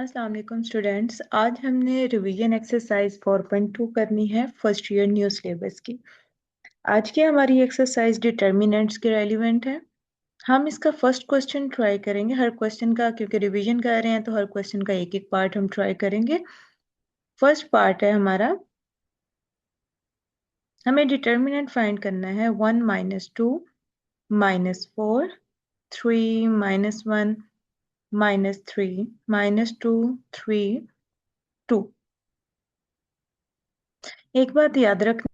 अस्सलाम वालेकुम स्टूडेंट्स। आज हमने रिवीजन एक्सरसाइज 4.2 करनी है फर्स्ट ईयर न्यू सिलेबस की। आज की हमारी एक्सरसाइज डिटर्मिनेंट्स के रेलिवेंट है। हम इसका फर्स्ट क्वेश्चन ट्राई करेंगे। हर क्वेश्चन का क्योंकि रिवीजन कर रहे हैं तो हर क्वेश्चन का एक एक पार्ट हम ट्राई करेंगे। फर्स्ट पार्ट है हमारा, हमें डिटर्मिनेंट फाइंड करना है 1 -2 -4 3 -1 -3 -2 3 2। एक बात याद रखना,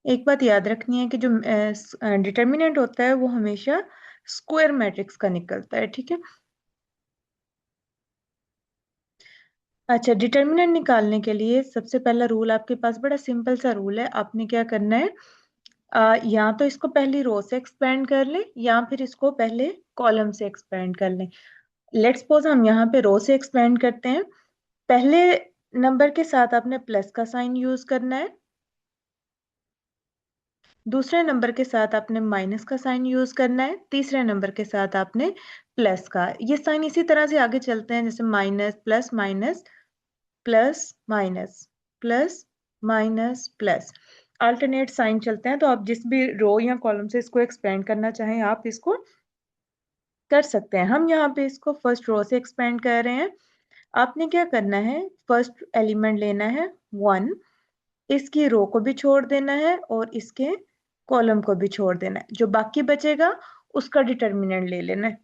एक बात याद रखनी है कि जो डिटर्मिनेंट होता है वो हमेशा स्क्वायर मैट्रिक्स का निकलता है। ठीक है। अच्छा, डिटर्मिनेंट निकालने के लिए सबसे पहला रूल आपके पास बड़ा सिंपल सा रूल है। आपने क्या करना है, या तो इसको पहली रो से एक्सपेंड कर ले या फिर इसको पहले कॉलम से एक्सपेंड कर लें। लेट्स सपोज हम यहाँ पे रो से एक्सपेंड करते हैं। पहले नंबर के साथ आपने प्लस का साइन यूज करना है, दूसरे नंबर के साथ आपने माइनस का साइन यूज करना है, तीसरे नंबर के साथ आपने प्लस का। ये साइन इसी तरह से आगे चलते हैं, जैसे minus plus minus plus minus plus minus plus, alternate sign चलते हैं। तो आप जिस भी रो या कॉलम से इसको एक्सपेंड करना चाहें आप इसको कर सकते हैं। हम यहाँ पे इसको फर्स्ट रो से एक्सपेंड कर रहे हैं। आपने क्या करना है, फर्स्ट एलिमेंट लेना है 1, इसकी रो को भी छोड़ देना है और इसके कॉलम को भी छोड़ देना है। जो बाकी बचेगा उसका डिटर्मिनेंट ले लेना है।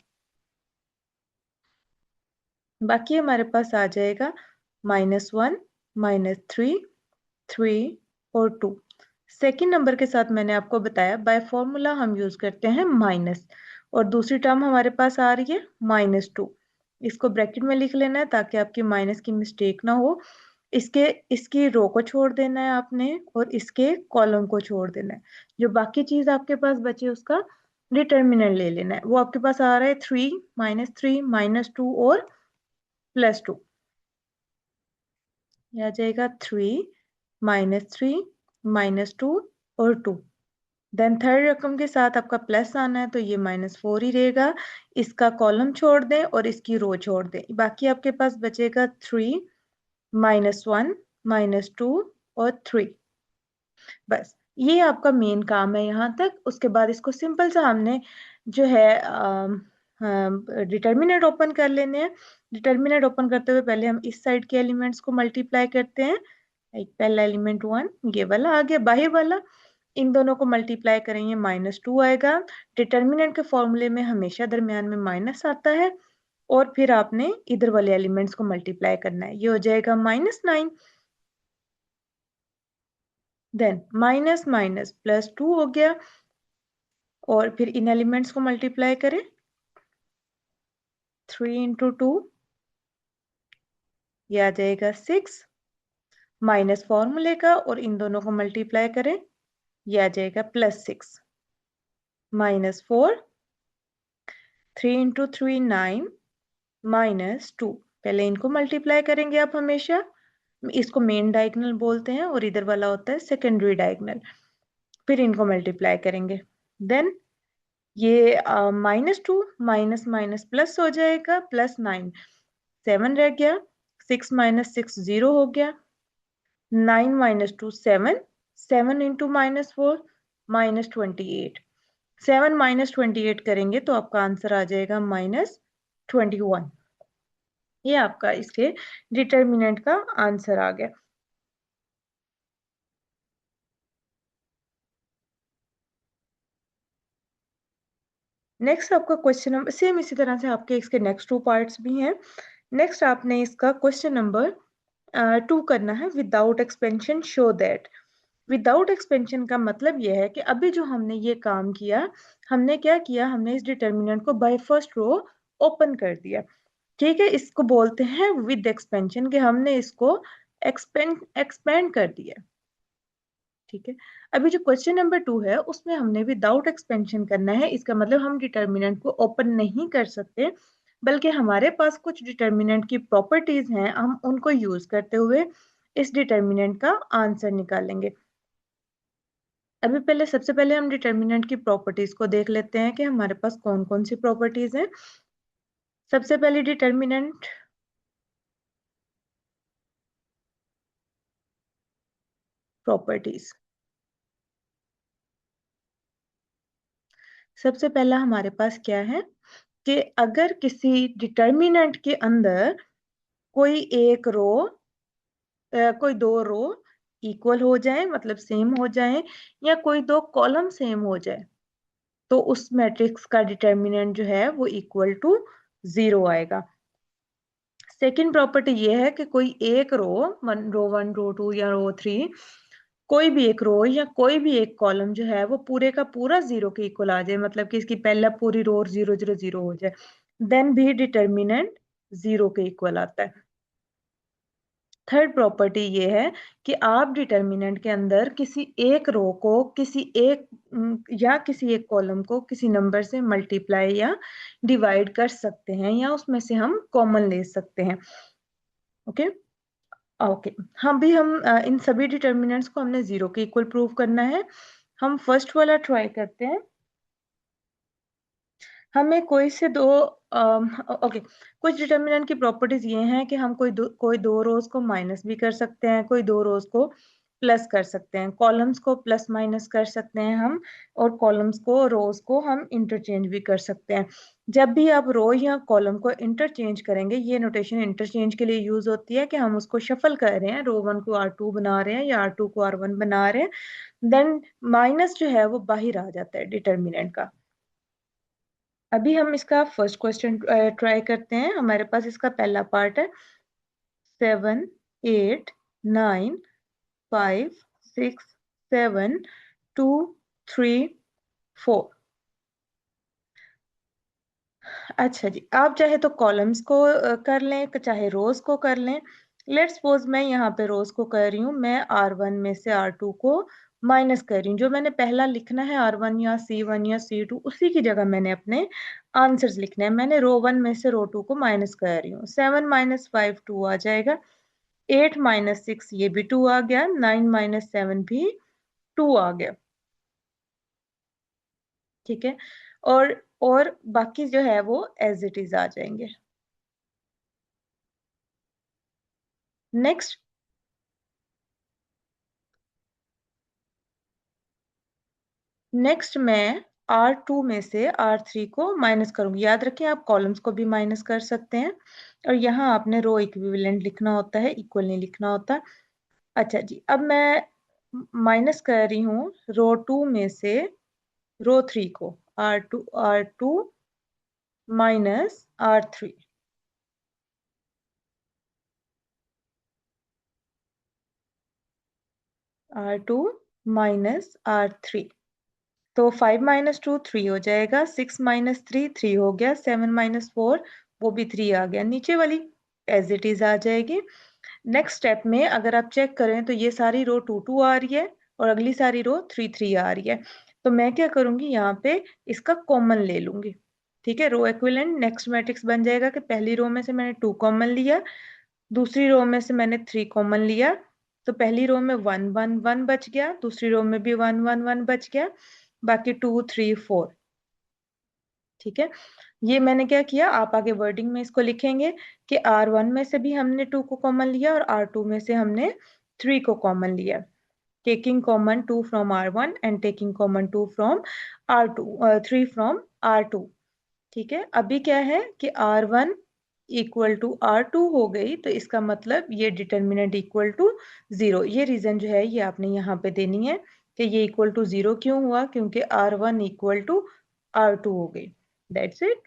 बाकी हमारे पास आ जाएगा -1 -3 3 और 2। सेकेंड नंबर के साथ मैंने आपको बताया बाय फॉर्मूला हम यूज करते हैं माइनस, और दूसरी टर्म हमारे पास आ रही है -2। इसको ब्रैकेट में लिख लेना है ताकि आपकी माइनस की मिस्टेक ना हो। इसके इसकी रो को छोड़ देना है आपने और इसके कॉलम को छोड़ देना है। जो बाकी चीज आपके पास बचे उसका डिटर्मिनेंट ले लेना है। वो आपके पास आ रहा है 3 -3 -2 और +2। यह आ जाएगा 3 -3 -2 और 2। देन थर्ड रकम के साथ आपका प्लस आना है तो ये -4 ही रहेगा। इसका कॉलम छोड़ दें और इसकी रो छोड़ दें, बाकी आपके पास बचेगा 3 -1 -2 और 3। बस ये आपका मेन काम है यहाँ तक। उसके बाद इसको सिंपल सा हमने जो है डिटर्मिनेंट ओपन कर लेने हैं। डिटर्मिनेंट ओपन करते हुए पहले हम इस साइड के एलिमेंट्स को मल्टीप्लाई करते हैं। एक पहला एलिमेंट 1, ये वाला आ गया बाहर वाला, इन दोनों को मल्टीप्लाई करेंगे -2 आएगा। डिटर्मिनेंट के फॉर्मूले में हमेशा दरमियान में माइनस आता है, और फिर आपने इधर वाले एलिमेंट्स को मल्टीप्लाई करना है। ये हो जाएगा -9। देन माइनस माइनस +2 हो गया, और फिर इन एलिमेंट्स को मल्टीप्लाई करें 3 × 2, ये आ जाएगा 6, माइनस फॉर्मूले का और इन दोनों को मल्टीप्लाई करें, ये आ जाएगा +6 -4, 3 × 3 9 -2। पहले इनको मल्टीप्लाई करेंगे आप हमेशा, इसको मेन डायगोनल बोलते हैं और इधर वाला होता है सेकेंडरी डायगोनल। फिर इनको मल्टीप्लाई करेंगे, देन ये -2 माइनस माइनस प्लस हो जाएगा, +9 7 रह गया, 6 -6 0 हो गया, 9 - 2 7, 7 × -4 -28, 7 -28 करेंगे तो आपका आंसर आ जाएगा -21। ये आपका इसके डिटर्मिनेंट का आंसर आ गया। नेक्स्ट आपका क्वेश्चन नंबर सेम इसी तरह से आपके इसके नेक्स्ट 2 पार्ट्स भी हैं। नेक्स्ट आपने इसका क्वेश्चन नंबर 2 करना है, without expansion show that. Without expansion का मतलब यह है कि अभी जो हमने ये काम किया, हमने क्या किया, हमने इस डिटर्मिनेंट को बाय फर्स्ट रो ओपन कर दिया। ठीक है, इसको बोलते हैं विद एक्सपेंशन, कि हमने इसको एक्सपेंड कर दिया। ठीक है। अभी जो क्वेश्चन नंबर 2 है उसमें हमने विदाउट एक्सपेंशन करना है। इसका मतलब हम डिटर्मिनेंट को ओपन नहीं कर सकते, बल्कि हमारे पास कुछ डिटर्मिनेंट की प्रॉपर्टीज हैं, हम उनको यूज करते हुए इस डिटर्मिनेंट का आंसर निकालेंगे। अभी पहले सबसे पहले हम डिटर्मिनेंट की प्रॉपर्टीज को देख लेते हैं कि हमारे पास कौन कौन सी प्रॉपर्टीज हैं। सबसे पहली डिटर्मिनेंट प्रॉपर्टीज, सबसे पहला हमारे पास क्या है कि अगर किसी डिटर्मिनेंट के अंदर कोई एक रो कोई दो रो इक्वल हो जाए, मतलब सेम हो जाए, या कोई दो कॉलम सेम हो जाए, तो उस मैट्रिक्स का डिटर्मिनेंट जो है वो इक्वल टू 0 आएगा। सेकंड प्रॉपर्टी ये है कि कोई एक रो रो वन रो टू या रो थ्री, कोई भी एक रो या कोई भी एक कॉलम जो है वो पूरे का पूरा 0 के इक्वल आ जाए, मतलब कि इसकी पहला पूरी रो 0 0 0 हो जाए, देन भी डिटर्मिनेंट 0 के इक्वल आता है। थर्ड प्रॉपर्टी ये है कि आप डिटर्मिनेंट के अंदर किसी एक रो को किसी एक या किसी एक कॉलम को किसी नंबर से मल्टीप्लाई या डिवाइड कर सकते हैं, या उसमें से हम कॉमन ले सकते हैं। ओके ओके, हम इन सभी डिटर्मिनेंट्स को हमने 0 के इक्वल प्रूव करना है। हम फर्स्ट वाला ट्राई करते हैं। हमें कोई से दो ओके, कुछ डिटर्मिनेंट की प्रॉपर्टीज ये हैं कि हम कोई दो रोज को माइनस भी कर सकते हैं, कोई दो रोज को प्लस कर सकते हैं, कॉलम्स को प्लस माइनस कर सकते हैं हम, और कॉलम्स को रोज को हम इंटरचेंज भी कर सकते हैं। जब भी आप रो या कॉलम को इंटरचेंज करेंगे, ये नोटेशन इंटरचेंज के लिए यूज होती है कि हम उसको शफल कर रहे हैं, रो वन को R2 बना रहे हैं या R2 को R1 बना रहे हैं, देन माइनस जो है वो बाहर आ जाता है डिटर्मिनेंट का। अभी हम इसका फर्स्ट क्वेश्चन ट्राई करते हैं। हमारे पास इसका पहला पार्ट है 7 8 9 5 6 7 2 3 4। अच्छा जी, आप चाहे तो कॉलम्स को कर लें, चाहे रोज को कर लें। लेट्स सपोज मैं यहाँ पे रोज को कर रही हूँ, मैं R1 में से R2 को माइनस कर रही हूँ। जो मैंने पहला लिखना है R1 या C1 या C2, उसी की जगह मैंने अपने आंसर्स लिखने हैं। मैंने रो 1 में से रो 2 को माइनस कर रही हूँ। 7 - 5 2 आ जाएगा, 8 - 6 ये भी 2 आ गया, 9 - 7 भी 2 आ गया। ठीक है, और बाकी जो है वो एज इट इज आ जाएंगे। नेक्स्ट नेक्स्ट मैं R2 में से R3 को माइनस करूंगी। याद रखें, आप कॉलम्स को भी माइनस कर सकते हैं, और यहाँ आपने रो इक्विवेलेंट लिखना होता है, इक्वल नहीं लिखना होता। अच्छा जी, अब मैं माइनस कर रही हूँ रो 2 में से रो 3 को, R2 minus R3, R2 minus R3। तो 5 - 2 3 हो जाएगा, 6 - 3 3 हो गया, 7 - 4 वो भी 3 आ गया, नीचे वाली एज इट इज आ जाएगी। नेक्स्ट स्टेप में अगर आप चेक करें तो ये सारी रो 2 2 आ रही है, और अगली सारी रो 3 3 आ रही है। तो मैं क्या करूंगी, यहाँ पे इसका कॉमन ले लूंगी। ठीक है, रो इक्विवेलेंट नेक्स्ट मैट्रिक्स बन जाएगा कि पहली रो में से मैंने 2 कॉमन लिया, दूसरी रो में से मैंने 3 कॉमन लिया, तो पहली रो में 1 1 1 बच गया, दूसरी रो में भी 1 1 1 बच गया, बाकी 2 3 4। ठीक है, ये मैंने क्या किया, आप आगे वर्डिंग में इसको लिखेंगे कि R1 में से भी हमने 2 को कॉमन लिया और R2 में से हमने 3 को कॉमन लिया, taking common 2 from R1 and taking common 2 from R2, 3 from R2। ठीक है, अभी क्या है कि R1 इक्वल टू R2 हो गई, तो इसका मतलब ये डिटर्मिनेंट इक्वल टू 0। ये रीजन जो है ये आपने यहाँ पे देनी है कि ये इक्वल टू 0 क्यों हुआ, क्योंकि R1 इक्वल टू R2 हो गई। That's it.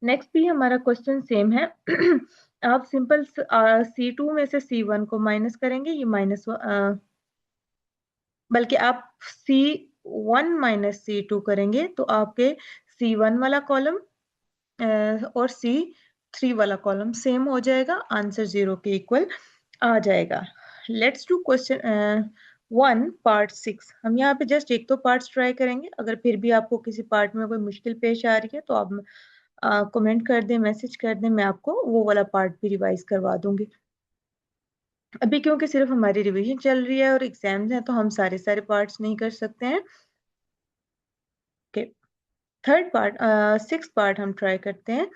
नेक्स्ट भी हमारा क्वेश्चन सेम है। आप सिंपल C2 में से C1 को माइनस करेंगे, ये माइनस, बल्कि आप C1 - C2 करेंगे तो आपके C1 वाला कॉलम और C3 वाला कॉलम सेम हो जाएगा, आंसर 0 के इक्वल आ जाएगा। Let's do question 1 part 6। हम यहाँ पे जस्ट एक तो पार्ट्स ट्राई करेंगे, अगर फिर भी आपको किसी पार्ट में कोई मुश्किल पेश आ रही है तो आप कमेंट कर दें, मैसेज कर दें, मैं आपको वो वाला पार्ट भी रिवाइज करवा दूंगी। अभी क्योंकि सिर्फ हमारी रिवीजन चल रही है और एग्जाम्स हैं तो हम सारे सारे पार्ट्स नहीं कर सकते हैं। Okay, third part, six part हम ट्राई करते हैं।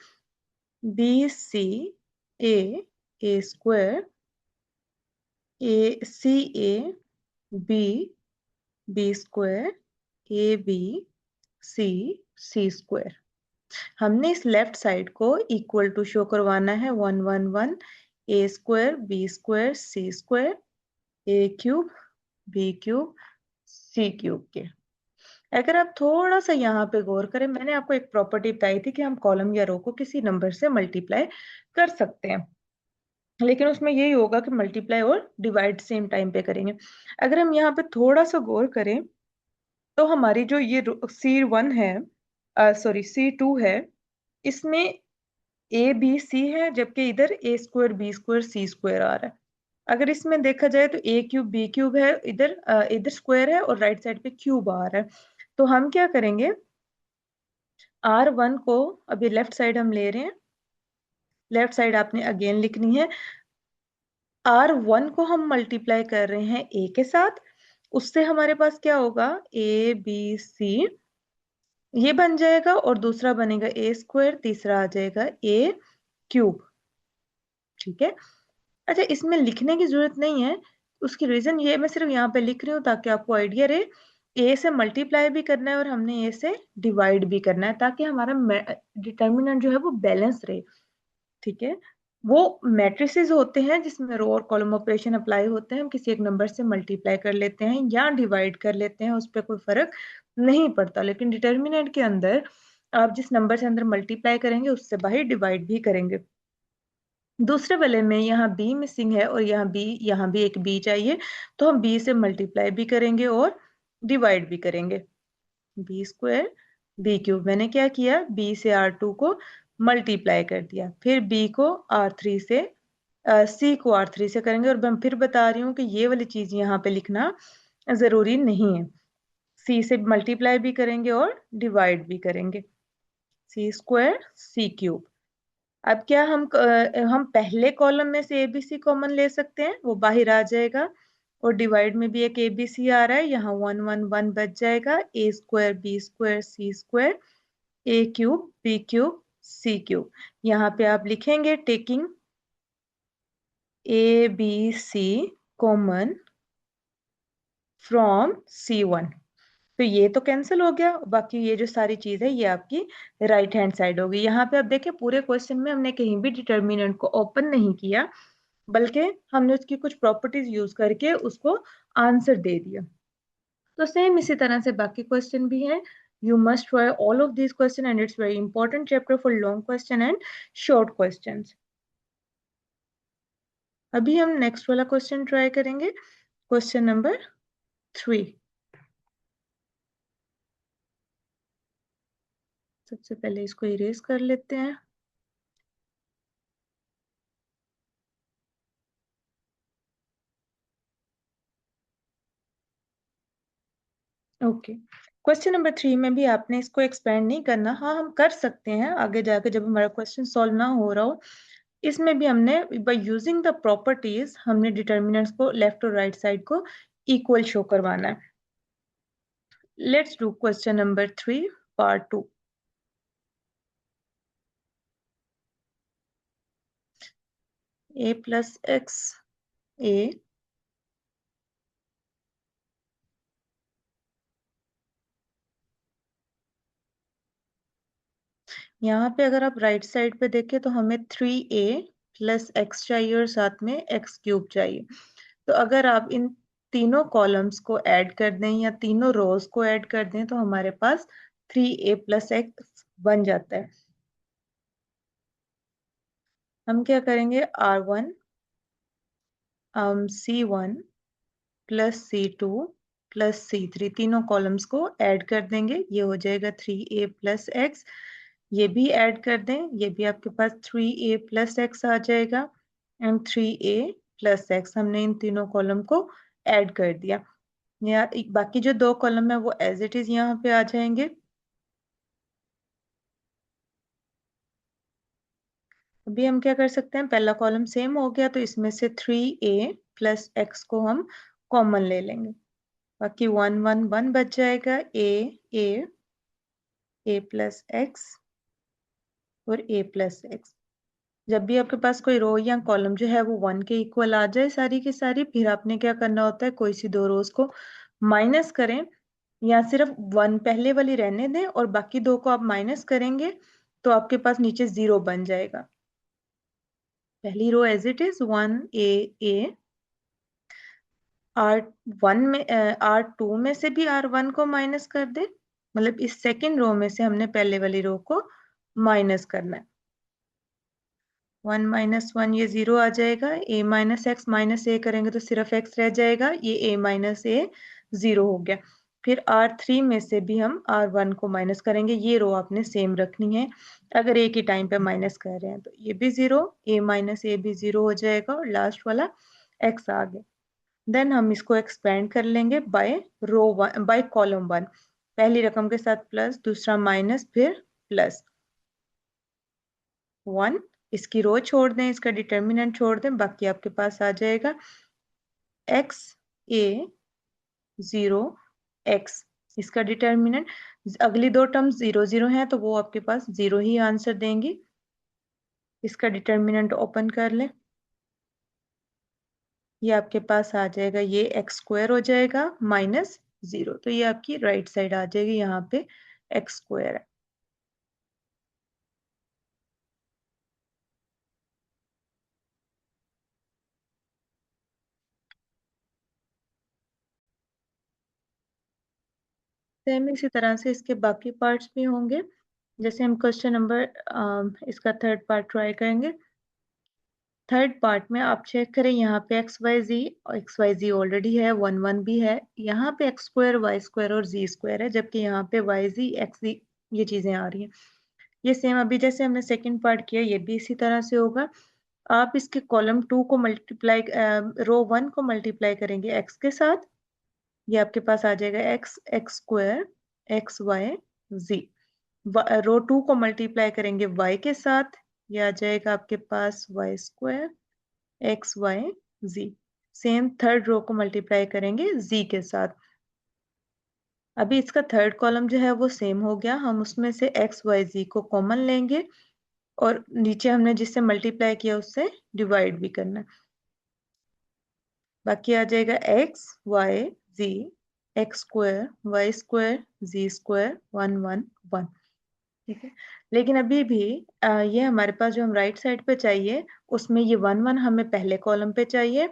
B C A square, A B B square, A B C square. हमने इस लेफ्ट साइड को इक्वल टू शो करवाना है, 1 1 1, A square B square C square, A cube B cube C cube के। अगर आप थोड़ा सा यहाँ पे गौर करें, मैंने आपको एक प्रॉपर्टी बताई थी कि हम कॉलम या रो को किसी नंबर से मल्टीप्लाई कर सकते हैं, लेकिन उसमें यही होगा कि मल्टीप्लाई और डिवाइड सेम टाइम पे करेंगे। अगर हम यहाँ पे थोड़ा सा गौर करें तो हमारी जो ये C1 है, सॉरी C2 है, इसमें ए बी सी है, जबकि इधर ए square B square C square आ रहा है। अगर इसमें देखा जाए तो ए क्यूब बी क्यूब है, इधर इधर स्क्वायर है और राइट साइड पे क्यूब आ रहा है। तो हम क्या करेंगे, R1 को अभी लेफ्ट साइड हम ले रहे हैं, लेफ्ट साइड आपने अगेन लिखनी है। R1 को हम मल्टीप्लाई कर रहे हैं ए के साथ, उससे हमारे पास क्या होगा, ए बी सी ये बन जाएगा और दूसरा बनेगा ए स्क्वायर, तीसरा आ जाएगा ए क्यूब। ठीक है, अच्छा इसमें लिखने की जरूरत नहीं है, उसकी रीजन ये मैं सिर्फ यहाँ पे लिख रही हूँ ताकि आपको आइडिया रहे। ए से मल्टीप्लाई भी करना है और हमने ए से डिवाइड भी करना है, ताकि हमारा डिटर्मिनेंट जो है वो बैलेंस रहे। ठीक है, वो मैट्रिसेस होते हैं जिसमें रो और कॉलम ऑपरेशन अप्लाई होते हैं, हम किसी एक नंबर से मल्टीप्लाई कर लेते हैं या डिवाइड कर लेते हैं, उस पर कोई फर्क नहीं पड़ता। लेकिन डिटर्मिनेंट के अंदर आप जिस नंबर से अंदर मल्टीप्लाई करेंगे उससे बाहर डिवाइड भी करेंगे। दूसरे वाले में यहाँ बी मिसिंग है और यहाँ भी एक बी चाहिए, तो हम बी से मल्टीप्लाई भी करेंगे और डिवाइड भी करेंगे। बी स्क्वायर बी क्यूब, मैंने क्या किया, बी से R2 को मल्टीप्लाई कर दिया, फिर बी को R3 से, सी को R3 से करेंगे। और मैं फिर बता रही हूँ कि ये वाली चीज यहाँ पे लिखना जरूरी नहीं है, सी से मल्टीप्लाई भी करेंगे और डिवाइड भी करेंगे। सी स्क्वायर सी क्यूब। अब क्या हम पहले कॉलम में से एबीसी कॉमन ले सकते हैं, वो बाहर आ जाएगा, और डिवाइड में भी एक एबीसी आ रहा है, यहाँ 1 1 1 बच जाएगा, A square B square C square, A cube B cube C cube. यहाँ पे आप लिखेंगे taking A B C common from C1। तो ये तो कैंसिल हो गया, बाकी ये जो सारी चीज है ये आपकी राइट हैंड साइड होगी। यहाँ पे आप देखें पूरे क्वेश्चन में हमने कहीं भी डिटर्मिनेंट को ओपन नहीं किया, बल्कि हमने उसकी कुछ प्रॉपर्टीज यूज करके उसको आंसर दे दिया। तो सेम इसी तरह से बाकी क्वेश्चन भी हैं। You must try all of this question and it's very important chapter for long question and short questions. अभी हम नेक्स्ट वाला क्वेश्चन ट्राई करेंगे, क्वेश्चन नंबर 3। सबसे पहले इसको इरेज कर लेते हैं। ओके, क्वेश्चन नंबर 3 में भी आपने इसको एक्सपेंड नहीं करना, हाँ हम कर सकते हैं आगे जाके जब हमारा क्वेश्चन सॉल्व ना हो रहा हो। इसमें भी हमने बाय यूजिंग द प्रॉपर्टीज हमने डिटर्मिनेंट्स को लेफ्ट और राइट साइड को इक्वल शो करवाना है। Let's do question number 3 part 2। A plus x a यहाँ पे अगर आप राइट साइड पे देखें तो हमें 3a प्लस एक्स चाहिए और साथ में एक्स क्यूब चाहिए। तो अगर आप इन तीनों कॉलम्स को ऐड कर दें या तीनों रोज को ऐड कर दें तो हमारे पास 3a प्लस एक्स बन जाता है। हम क्या करेंगे, R1 C1 plus C2 plus C3 तीनों कॉलम्स को ऐड कर देंगे, ये हो जाएगा 3a प्लस एक्स। ये भी ऐड कर दें, ये भी आपके पास 3a प्लस एक्स आ जाएगा एंड 3a प्लस एक्स। हमने इन तीनों कॉलम को ऐड कर दिया, या बाकी जो दो कॉलम है वो एज इट इज यहाँ पे आ जाएंगे। अभी हम क्या कर सकते हैं, पहला कॉलम सेम हो गया तो इसमें से 3a प्लस एक्स को हम कॉमन ले लेंगे, बाकी 1 1 1 बच जाएगा। ए प्लस एक्स और ए प्लस एक्स। जब भी आपके पास कोई रो या कॉलम जो है वो 1 के इक्वल आ जाए सारी की सारी, फिर आपने क्या करना होता है, कोई सी दो रोज को माइनस करें या सिर्फ 1 पहले वाली रहने दें और बाकी दो को आप माइनस करेंगे तो आपके पास नीचे 0 बन जाएगा। पहली row as it is 1 a, R1 में R2 में से भी R1 को माइनस कर दे, मतलब इस सेकेंड रो में से हमने पहले वाली रो को माइनस करना है। 1 माइनस 1 ये 0 आ जाएगा, a माइनस एक्स माइनस ए करेंगे तो सिर्फ x रह जाएगा, ये a माइनस ए 0 हो गया। फिर R3 में से भी हम R1 को माइनस करेंगे, ये रो आपने सेम रखनी है, अगर एक ही टाइम पे माइनस कर रहे हैं तो ये भी 0, a माइनस ए भी 0 हो जाएगा और लास्ट वाला x आ गया। देन हम इसको एक्सपेंड कर लेंगे by row one, by column 1, पहली रकम के साथ प्लस, दूसरा माइनस, फिर प्लस 1, इसकी रो छोड़ दें, इसका डिटर्मिनेंट छोड़ दें, बाकी आपके पास आ जाएगा एक्स ए 0 एक्स, इसका डिटर्मिनेंट। अगली दो टर्म 0 0 है तो वो आपके पास 0 ही आंसर देंगी। इसका डिटर्मिनेंट ओपन कर लें, ये आपके पास आ जाएगा, ये एक्स स्क्वायर हो जाएगा माइनस 0, तो ये आपकी राइट साइड आ जाएगी, यहाँ पे एक्स स्क्वायर है। सेम इसी तरह से इसके बाकी पार्ट्स भी होंगे। जैसे हम क्वेश्चन नंबर इसका थर्ड पार्ट ट्राई करेंगे। थर्ड पार्ट में आप चेक करें, यहाँ पे एक्स वाई जी ऑलरेडी है, 1 1 भी है, यहाँ पे एक्स स्क्वायर वाई स्क्वायर और जी स्क्वायर है, जबकि यहाँ पे वाई जी एक्स जी ये चीजें आ रही हैं। ये सेम अभी जैसे हमने सेकंड पार्ट किया, ये भी इसी तरह से होगा। आप इसके कॉलम 2 को मल्टीप्लाई, रो 1 को मल्टीप्लाई करेंगे एक्स के साथ, ये आपके पास आ जाएगा x x square x y z. Row 2 को मल्टीप्लाई करेंगे y के साथ, ये आ जाएगा आपके पास वाई स्क्वायर एक्स वाई जी। सेम थर्ड रो को मल्टीप्लाई करेंगे z के साथ। अभी इसका थर्ड कॉलम जो है वो सेम हो गया, हम उसमें से एक्स वाई जी को कॉमन लेंगे और नीचे हमने जिससे मल्टीप्लाई किया उससे डिवाइड भी करना है, बाकी आ जाएगा एक्स वाई जी एक्स स्क्वायर वाई स्क्वायर जी स्क्वायर 1 1 1। ठीक है, लेकिन अभी भी ये हमारे पास जो हम राइट साइड पे चाहिए उसमें ये 1 1 हमें पहले कॉलम पे चाहिए,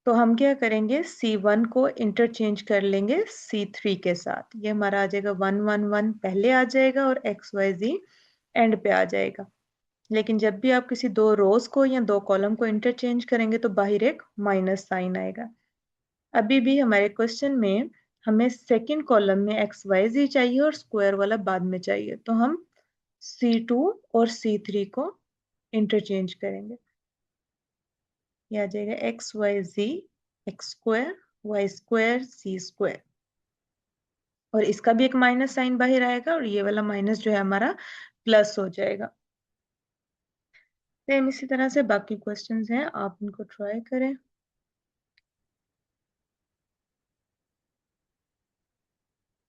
तो हम क्या करेंगे, C1 को इंटरचेंज कर लेंगे C3 के साथ, ये हमारा आ जाएगा 1 1 1 पहले आ जाएगा और एक्स वाई जी एंड पे आ जाएगा। लेकिन जब भी आप किसी दो रोज को या दो कॉलम को इंटरचेंज करेंगे तो बाहर एक माइनस साइन आएगा। अभी भी हमारे क्वेश्चन में हमें सेकंड कॉलम में एक्स वाई जी चाहिए और स्क्वायर वाला बाद में चाहिए, तो हम C2 और C3 को इंटरचेंज करेंगे, ये आ जाएगा एक्स वाई जी x square Y square C square, और इसका भी एक माइनस साइन बाहर आएगा और ये वाला माइनस जो है हमारा प्लस हो जाएगा। सेम इसी तरह से बाकी क्वेश्चंस हैं, आप इनको ट्राई करें।